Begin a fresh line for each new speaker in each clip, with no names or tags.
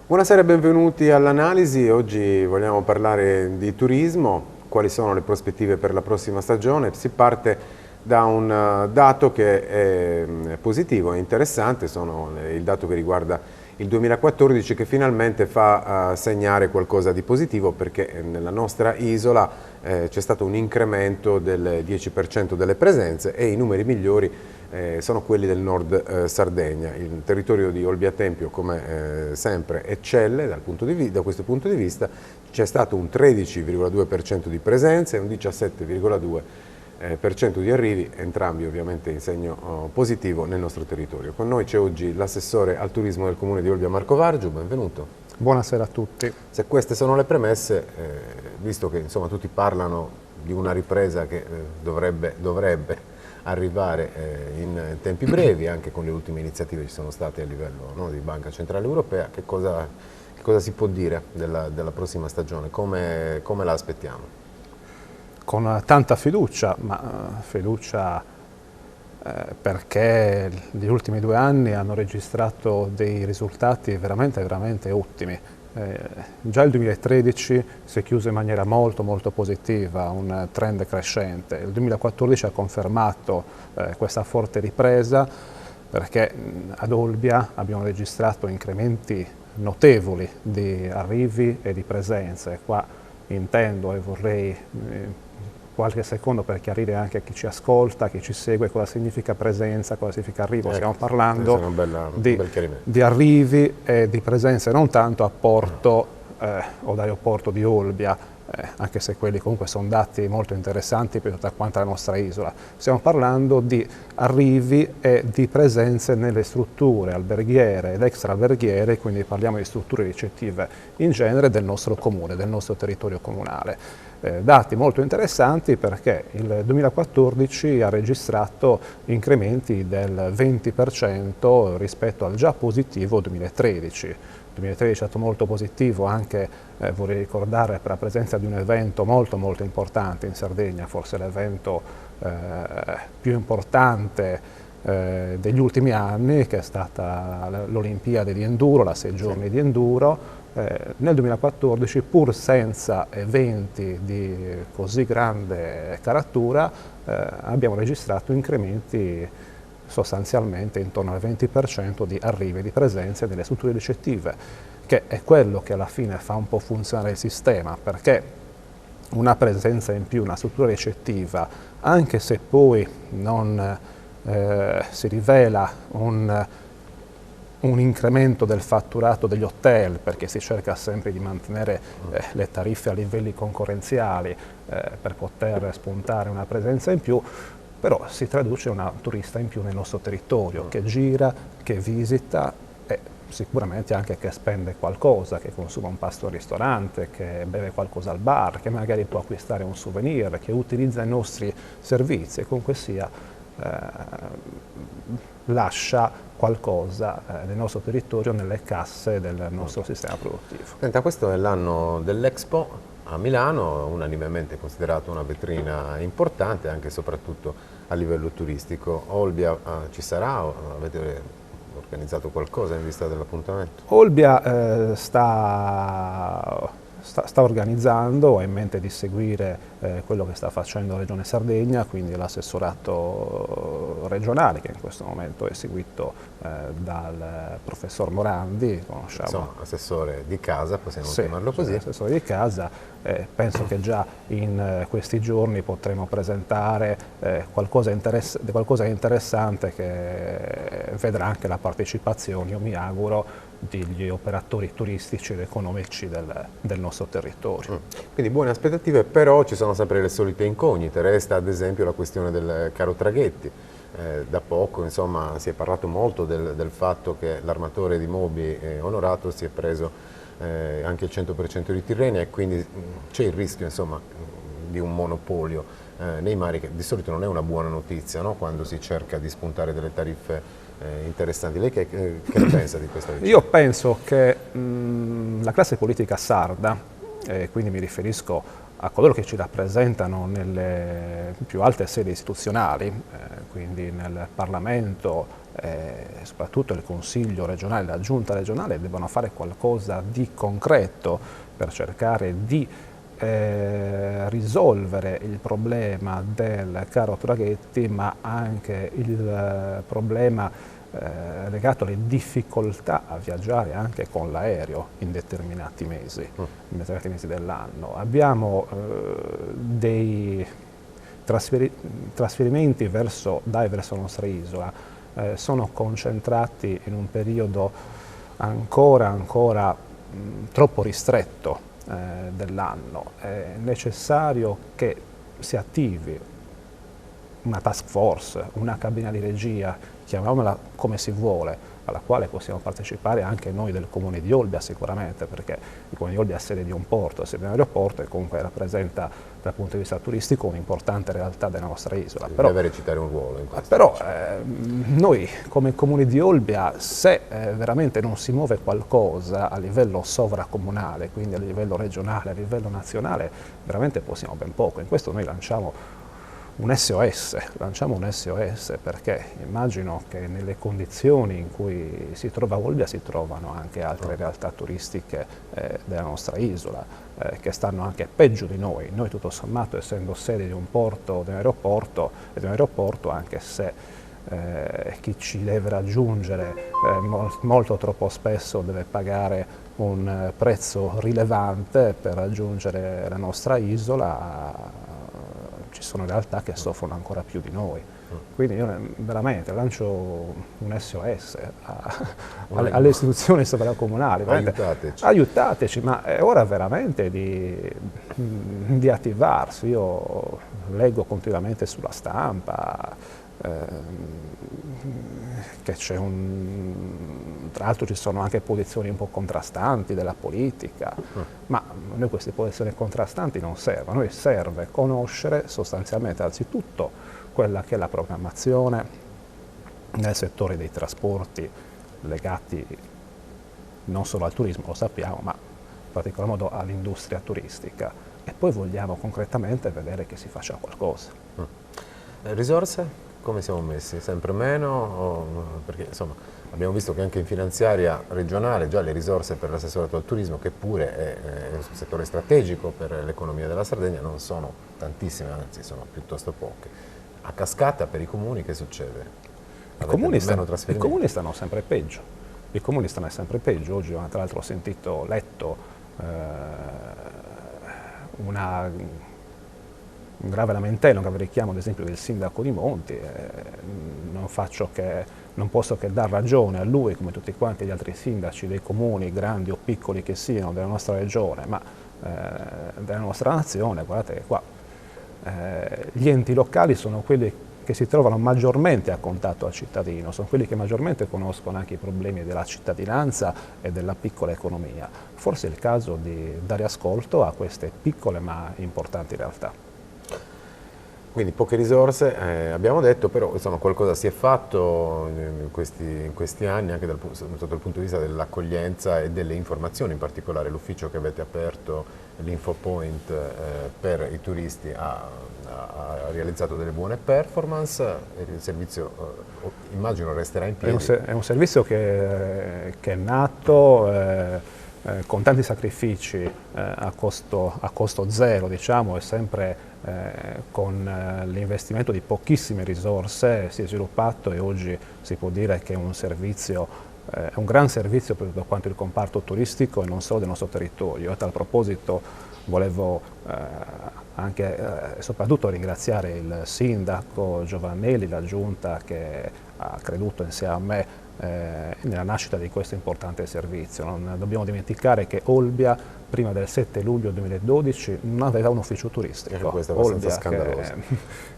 Buonasera e benvenuti all'Analisi. Oggi vogliamo parlare di turismo, quali sono le prospettive per la prossima stagione. Si parte da un dato che è positivo e interessante, il dato che riguarda il 2014, che finalmente fa segnare qualcosa di positivo, perché nella nostra isola c'è stato un incremento del 10% delle presenze e i numeri migliori sono quelli del nord Sardegna. Il territorio di Olbia Tempio, come sempre, eccelle da questo punto di vista. C'è stato un 13,2% di presenze e un 17,2% di arrivi, entrambi ovviamente in segno positivo nel nostro territorio. Con noi c'è oggi l'assessore al turismo del comune di Olbia, Marco Vargiu. Benvenuto.
Buonasera a tutti.
Se queste sono le premesse, visto che insomma tutti parlano di una ripresa che dovrebbe arrivare in tempi brevi, anche con le ultime iniziative che ci sono state a livello, no, di Banca Centrale Europea, che cosa si può dire della prossima stagione? Come la aspettiamo?
Con tanta fiducia, perché gli ultimi 2 anni hanno registrato dei risultati veramente ottimi. Già il 2013 si è chiuso in maniera molto positiva, un trend crescente. Il 2014 ha confermato questa forte ripresa, perché ad Olbia abbiamo registrato incrementi notevoli di arrivi e di presenze. Qua intendo e vorrei qualche secondo per chiarire anche a chi ci ascolta, a chi ci segue, cosa significa presenza, cosa significa arrivo. Stiamo parlando di arrivi e di presenze, non tanto a porto o d'aeroporto di Olbia, anche se quelli comunque sono dati molto interessanti per tutta quanta la nostra isola. Stiamo parlando di arrivi e di presenze nelle strutture alberghiere ed extra-alberghiere, quindi parliamo di strutture ricettive in genere del nostro comune, del nostro territorio comunale. Dati molto interessanti, perché il 2014 ha registrato incrementi del 20% rispetto al già positivo 2013. Il 2013 è stato molto positivo anche, vorrei ricordare, per la presenza di un evento molto importante in Sardegna, forse l'evento più importante degli ultimi anni, che è stata l'Olimpiade di Enduro, la 6 giorni di Enduro. Nel 2014, pur senza eventi di così grande caratura, abbiamo registrato incrementi sostanzialmente intorno al 20% di arrivi e di presenze nelle strutture ricettive, che è quello che alla fine fa un po' funzionare il sistema, perché una presenza in più, una struttura ricettiva, anche se poi non si rivela un incremento del fatturato degli hotel, perché si cerca sempre di mantenere le tariffe a livelli concorrenziali per poter spuntare una presenza in più, però si traduce in una turista in più nel nostro territorio, che gira, che visita e sicuramente anche che spende qualcosa, che consuma un pasto al ristorante, che beve qualcosa al bar, che magari può acquistare un souvenir, che utilizza i nostri servizi e comunque sia lascia qualcosa nel nostro territorio, nelle casse del nostro sistema produttivo.
Senta, questo è l'anno dell'Expo a Milano, unanimemente considerato una vetrina importante anche e soprattutto a livello turistico. Olbia ci sarà? Avete organizzato qualcosa in vista dell'appuntamento?
Olbia sta organizzando, ha in mente di seguire quello che sta facendo la Regione Sardegna, quindi l'assessorato regionale, che in questo momento è seguito dal professor Morandi, conosciamo.
Insomma, assessore di casa, possiamo chiamarlo così.
Assessore di casa, penso che già in questi giorni potremo presentare qualcosa di interessante, che vedrà anche la partecipazione, io mi auguro, degli operatori turistici ed economici del nostro territorio.
Quindi buone aspettative, però ci sono sempre le solite incognite. Resta ad esempio la questione del caro traghetti. Da poco insomma, si è parlato molto del fatto che l'armatore di Moby Onorato si è preso anche il 100% di Tirrenia, e quindi c'è il rischio insomma, di un monopolio nei mari, che di solito non è una buona notizia, no? Quando si cerca di spuntare delle tariffe interessanti. Lei che ne pensa di questa vicenda?
Io penso che la classe politica sarda, quindi mi riferisco a coloro che ci rappresentano nelle più alte sedi istituzionali, quindi nel Parlamento, soprattutto il Consiglio regionale, la Giunta regionale, devono fare qualcosa di concreto per cercare di risolvere il problema del caro traghetti, ma anche il problema legato alle difficoltà a viaggiare anche con l'aereo in determinati mesi dell'anno. Abbiamo dei trasferimenti verso la nostra isola, sono concentrati in un periodo ancora troppo ristretto dell'anno. È necessario che si attivi una task force, una cabina di regia, chiamiamola come si vuole, alla quale possiamo partecipare anche noi del Comune di Olbia sicuramente, perché il Comune di Olbia è sede di un porto, è sede di un aeroporto e comunque rappresenta dal punto di vista turistico un'importante realtà della nostra isola.
Però deve recitare un ruolo in questo.
Però noi come Comune di Olbia, se veramente non si muove qualcosa a livello sovracomunale, quindi a livello regionale, a livello nazionale, veramente possiamo ben poco. In questo noi lanciamo un SOS, perché immagino che nelle condizioni in cui si trova Olbia si trovano anche altre realtà turistiche della nostra isola che stanno anche peggio di noi. Noi tutto sommato, essendo sede di un porto, di un aeroporto, anche se chi ci deve raggiungere molto troppo spesso deve pagare un prezzo rilevante per raggiungere la nostra isola, ci sono realtà che soffrono ancora più di noi. Quindi io veramente lancio un SOS alle istituzioni sovracomunali. Aiutateci, ma è ora veramente di attivarsi. Io leggo continuamente sulla stampa che c'è tra l'altro ci sono anche posizioni un po' contrastanti della politica, ma a noi queste posizioni contrastanti non servono, a noi serve conoscere sostanzialmente anzitutto quella che è la programmazione nel settore dei trasporti legati non solo al turismo, lo sappiamo, ma in particolar modo all'industria turistica, e poi vogliamo concretamente vedere che si faccia qualcosa.
Risorse? Come siamo messi? Sempre meno? Perché insomma abbiamo visto che anche in finanziaria regionale già le risorse per l'assessorato al turismo, che pure è un settore strategico per l'economia della Sardegna, non sono tantissime, anzi sono piuttosto poche. A cascata per i comuni che succede?
I comuni stanno sempre peggio. Oggi tra l'altro ho letto un grave lamentello, un grave richiamo ad esempio del sindaco di Monti. Non posso che dar ragione a lui, come tutti quanti gli altri sindaci dei comuni, grandi o piccoli che siano, della nostra regione, ma della nostra nazione. Guardate che qua gli enti locali sono quelli che si trovano maggiormente a contatto al cittadino, sono quelli che maggiormente conoscono anche i problemi della cittadinanza e della piccola economia. Forse è il caso di dare ascolto a queste piccole ma importanti realtà.
Quindi poche risorse, abbiamo detto, però insomma qualcosa si è fatto in questi anni anche sotto il punto di vista dell'accoglienza e delle informazioni, in particolare l'ufficio che avete aperto, l'Infopoint per i turisti ha realizzato delle buone performance, il servizio immagino resterà in piedi.
È un servizio che è nato con tanti sacrifici a costo zero, diciamo, e sempre con l'investimento di pochissime risorse si è sviluppato, e oggi si può dire che è un gran servizio per tutto quanto il comparto turistico e non solo del nostro territorio. A tal proposito volevo anche e soprattutto ringraziare il sindaco Giovannelli, la giunta che ha creduto insieme a me nella nascita di questo importante servizio. Non dobbiamo dimenticare che Olbia prima del 7 luglio 2012 non aveva un ufficio turistico.
Questo è abbastanza scandaloso.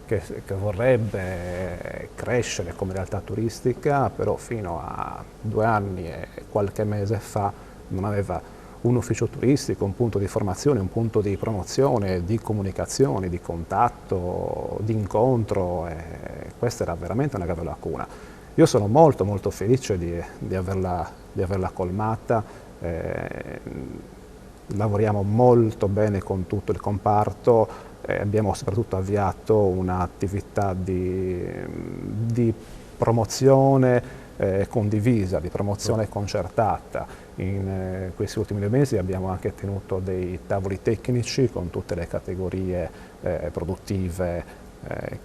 Che vorrebbe crescere come realtà turistica, però fino a 2 anni e qualche mese fa non aveva un ufficio turistico, un punto di formazione, un punto di promozione, di comunicazione, di contatto, di incontro, e questa era veramente una grave lacuna. Io sono molto felice di averla colmata, lavoriamo molto bene con tutto il comparto e abbiamo soprattutto avviato un'attività di promozione condivisa, di promozione concertata. In questi ultimi 2 mesi abbiamo anche tenuto dei tavoli tecnici con tutte le categorie produttive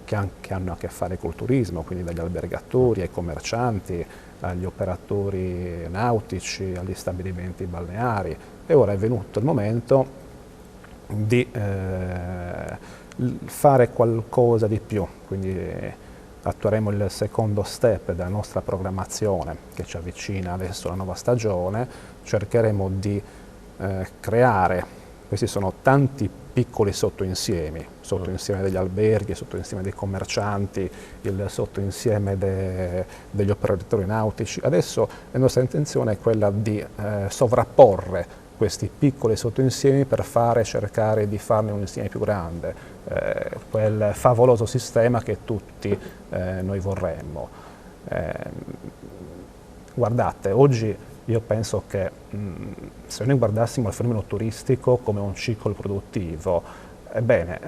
che hanno a che fare col turismo, quindi dagli albergatori ai commercianti, agli operatori nautici, agli stabilimenti balneari, e ora è venuto il momento di fare qualcosa di più, quindi attueremo il secondo step della nostra programmazione che ci avvicina adesso alla nuova stagione. Cercheremo di creare, questi sono tanti piccoli sottoinsiemi degli alberghi, sottoinsieme dei commercianti, il sottoinsieme degli operatori nautici. Adesso la nostra intenzione è quella di sovrapporre questi piccoli sottoinsiemi per cercare di farne un insieme più grande, quel favoloso sistema che tutti noi vorremmo. Guardate, oggi io penso che se noi guardassimo il fenomeno turistico come un ciclo produttivo, ebbene,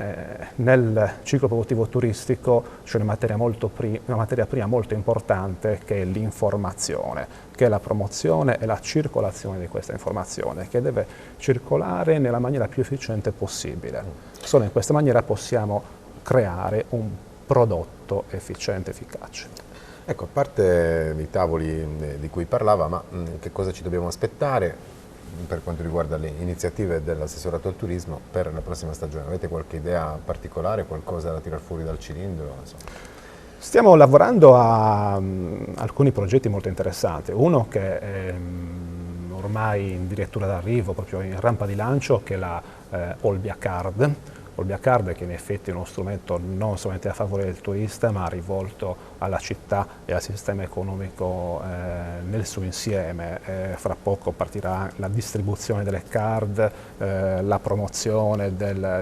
nel ciclo produttivo turistico c'è una materia prima molto importante che è l'informazione, che è la promozione e la circolazione di questa informazione, che deve circolare nella maniera più efficiente possibile. Solo in questa maniera possiamo creare un prodotto efficiente, efficace.
Ecco, a parte i tavoli di cui parlava, ma che cosa ci dobbiamo aspettare per quanto riguarda le iniziative dell'assessorato al turismo per la prossima stagione? Avete qualche idea particolare, qualcosa da tirar fuori dal cilindro? Insomma.
Stiamo lavorando a alcuni progetti molto interessanti. Uno che è ormai in dirittura d'arrivo, proprio in rampa di lancio, che è la Olbia Card. Olbia Card, che in effetti è uno strumento non solamente a favore del turista, ma rivolto alla città e al sistema economico nel suo insieme. Fra poco partirà la distribuzione delle card, la promozione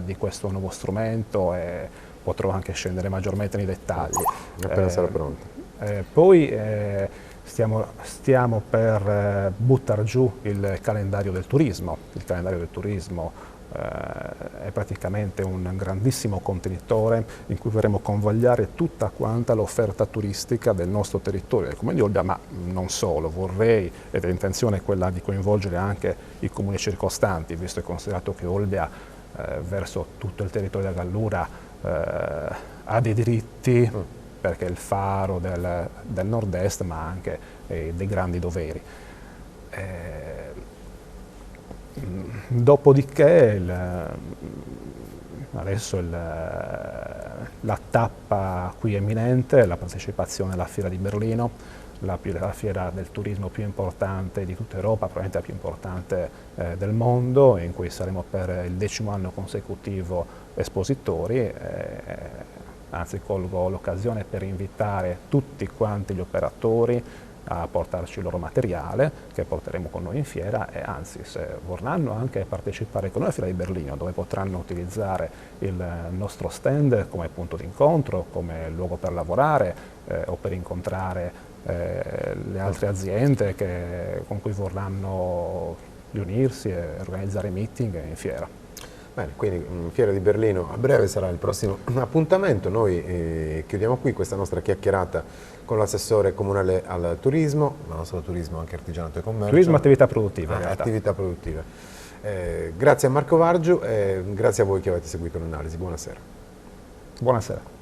di questo nuovo strumento, e potrò anche scendere maggiormente nei dettagli.
Appena sarà pronto.
Poi stiamo per buttare giù il calendario del turismo. Il calendario del turismo è praticamente un grandissimo contenitore in cui vorremmo convogliare tutta quanta l'offerta turistica del nostro territorio, del Comune di Olbia, ma non solo. Vorrei, ed è l'intenzione quella di coinvolgere anche i comuni circostanti, visto e considerato che Olbia verso tutto il territorio della Gallura ha dei diritti, perché è il faro del nord-est, ma anche dei grandi doveri. Dopodiché adesso la tappa qui imminente è la partecipazione alla Fiera di Berlino, la fiera del turismo più importante di tutta Europa, probabilmente la più importante del mondo, in cui saremo per il 10° anno consecutivo espositori. Anzi, colgo l'occasione per invitare tutti quanti gli operatori a portarci il loro materiale che porteremo con noi in fiera, e anzi, se vorranno anche partecipare con noi alla Fiera di Berlino, dove potranno utilizzare il nostro stand come punto d'incontro, come luogo per lavorare o per incontrare le altre aziende con cui vorranno riunirsi e organizzare meeting in fiera.
Bene, quindi Fiera di Berlino a breve sarà il prossimo appuntamento. Noi chiudiamo qui questa nostra chiacchierata con l'assessore comunale al turismo, ma non solo turismo, anche artigianato e commercio.
Turismo e attività produttive.
Attività produttive. Grazie a Marco Vargiu e grazie a voi che avete seguito l'analisi. Buonasera.
Buonasera.